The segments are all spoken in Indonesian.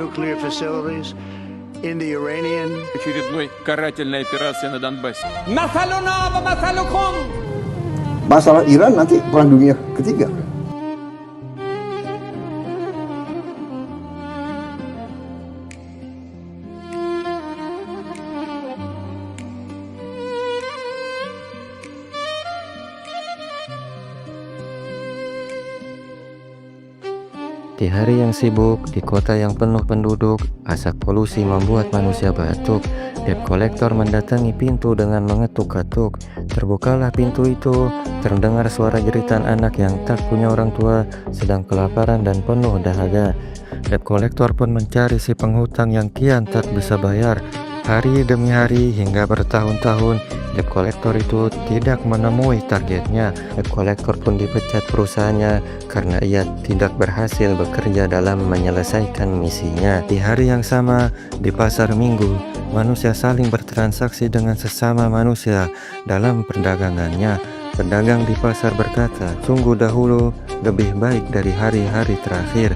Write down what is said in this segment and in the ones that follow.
nuclear facilities in the Iranian. Очередной карательной операции на Донбассе. Masalah Iran nanti perang dunia ketiga. Di hari yang sibuk, di kota yang penuh penduduk, asap polusi membuat manusia batuk. Debt collector mendatangi pintu dengan mengetuk-ketuk. Terbukalah pintu itu, terdengar suara jeritan anak yang tak punya orang tua, sedang kelaparan dan penuh dahaga. Debt collector pun mencari si penghutang yang kian tak bisa bayar. Hari demi hari hingga bertahun-tahun, debt collector itu tidak menemui targetnya. Debt collector pun dipecat perusahaannya karena ia tidak berhasil bekerja dalam menyelesaikan misinya. Di hari yang sama, di pasar minggu, manusia saling bertransaksi dengan sesama manusia dalam perdagangannya. Pedagang di pasar berkata, sungguh dahulu lebih baik dari hari-hari terakhir.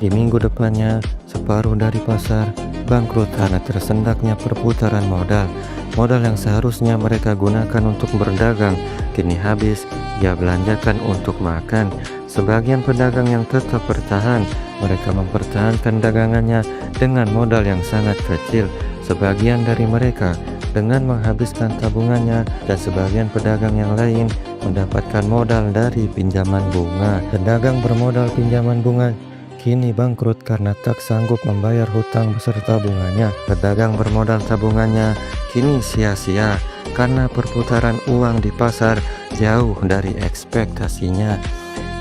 Di minggu depannya, separuh dari pasar bangkrut karena tersendaknya perputaran modal. Modal yang seharusnya mereka gunakan untuk berdagang, kini habis ia belanjakan untuk makan. Sebagian pedagang yang tetap bertahan, mereka mempertahankan dagangannya dengan modal yang sangat kecil. Sebagian dari mereka dengan menghabiskan tabungannya, dan sebagian pedagang yang lain mendapatkan modal dari pinjaman bunga. Pedagang bermodal pinjaman bunga kini bangkrut karena tak sanggup membayar hutang beserta bunganya. Pedagang bermodal tabungannya kini sia-sia karena perputaran uang di pasar jauh dari ekspektasinya.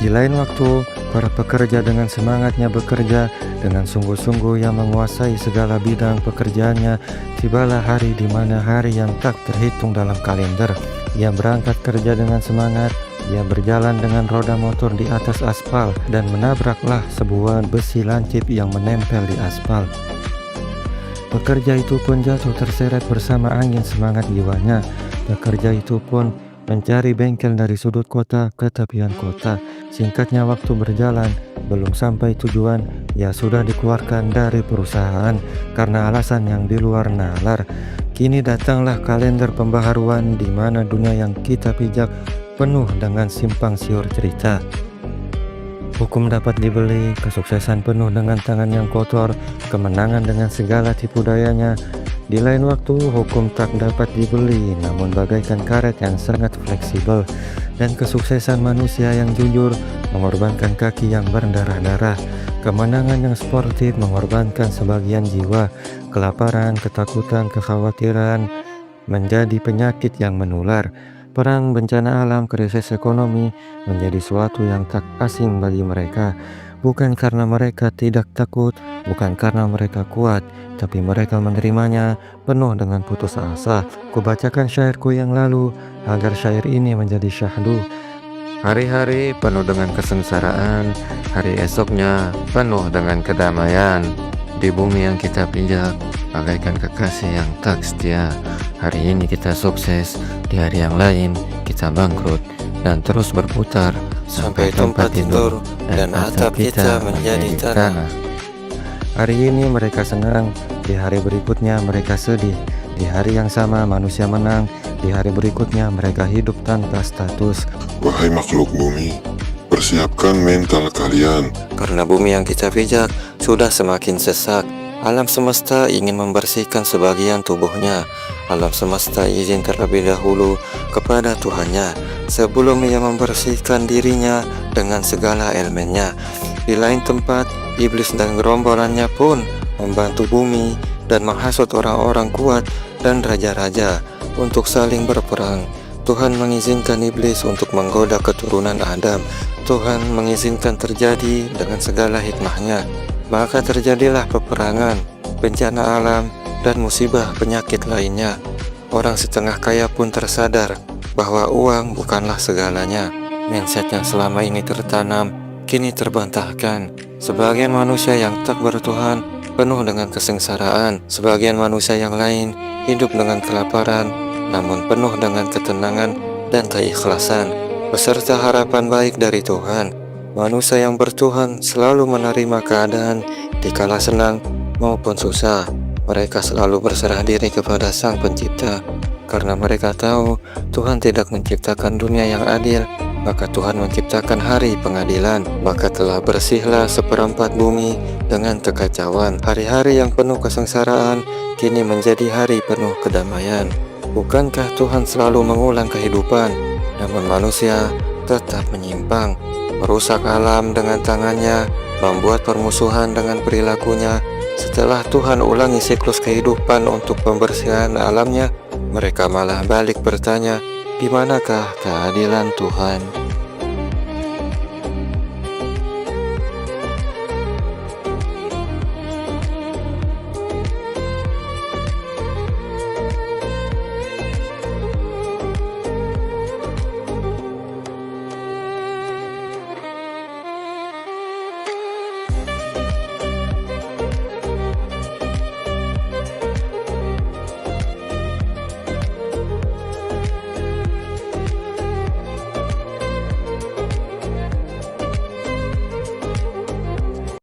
Di lain waktu, para pekerja dengan semangatnya bekerja dengan sungguh-sungguh yang menguasai segala bidang pekerjaannya. Tibalah hari di mana hari yang tak terhitung dalam kalender. Ia berangkat kerja dengan semangat. Ia berjalan dengan roda motor di atas aspal dan menabraklah sebuah besi lancip yang menempel di aspal. Pekerja itu pun jatuh terseret bersama angin semangat jiwanya. Pekerja itu pun mencari bengkel dari sudut kota ke tepian kota. Singkatnya waktu berjalan, belum sampai tujuan, ia sudah dikeluarkan dari perusahaan karena alasan yang di luar nalar. Kini datanglah kalender pembaharuan di mana dunia yang kita pijak penuh dengan simpang siur cerita. Hukum dapat dibeli, kesuksesan penuh dengan tangan yang kotor, kemenangan dengan segala tipu dayanya. Di lain waktu, hukum tak dapat dibeli, namun bagaikan karet yang sangat fleksibel. Dan kesuksesan manusia yang jujur mengorbankan kaki yang berdarah-darah. Kemenangan yang sportif mengorbankan sebagian jiwa. Kelaparan, ketakutan, kekhawatiran menjadi penyakit yang menular. Perang, bencana alam, krisis ekonomi menjadi suatu yang tak asing bagi mereka. Bukan karena mereka tidak takut, bukan karena mereka kuat, tapi mereka menerimanya penuh dengan putus asa. Kubacakan syairku yang lalu agar syair ini menjadi syahdu. Hari-hari penuh dengan kesengsaraan, hari esoknya penuh dengan kedamaian. Di bumi yang kita pijak, bagaikan kekasih yang tak setia. Hari ini kita sukses, di hari yang lain kita bangkrut, dan terus berputar sampai tempat tidur dan atap kita menjadi tanah. Hari ini mereka senang, di hari berikutnya mereka sedih. Di hari yang sama manusia menang, di hari berikutnya mereka hidup tanpa status. Wahai makhluk bumi, persiapkan mental kalian. Karena bumi yang kita pijak sudah semakin sesak. Alam semesta ingin membersihkan sebagian tubuhnya. Alam semesta izin terlebih dahulu kepada Tuhannya sebelum ia membersihkan dirinya dengan segala elemennya. Di lain tempat, iblis dan gerombolannya pun membantu bumi dan menghasut orang-orang kuat dan raja-raja untuk saling berperang. Tuhan mengizinkan iblis untuk menggoda keturunan Adam. Tuhan mengizinkan terjadi dengan segala hikmahnya. Maka terjadilah peperangan, bencana alam, dan musibah penyakit lainnya. Orang setengah kaya pun tersadar bahwa uang bukanlah segalanya. Mindset yang selama ini tertanam, kini terbantahkan. Sebagian manusia yang tak bertuhan penuh dengan kesengsaraan. Sebagian manusia yang lain hidup dengan kelaparan, namun penuh dengan ketenangan dan keikhlasan, beserta harapan baik dari Tuhan. Manusia yang bertuhan selalu menerima keadaan dikala senang maupun susah. Mereka selalu berserah diri kepada Sang Pencipta karena mereka tahu Tuhan tidak menciptakan dunia yang adil, maka Tuhan menciptakan hari pengadilan. Maka telah bersihlah seperempat bumi dengan kekacauan. Hari-hari yang penuh kesengsaraan kini menjadi hari penuh kedamaian. Bukankah Tuhan selalu mengulang kehidupan, namun manusia tetap menyimpang, merusak alam dengan tangannya, membuat permusuhan dengan perilakunya. Setelah Tuhan ulangi siklus kehidupan untuk pembersihan alamnya, mereka malah balik bertanya, di manakah keadilan Tuhan?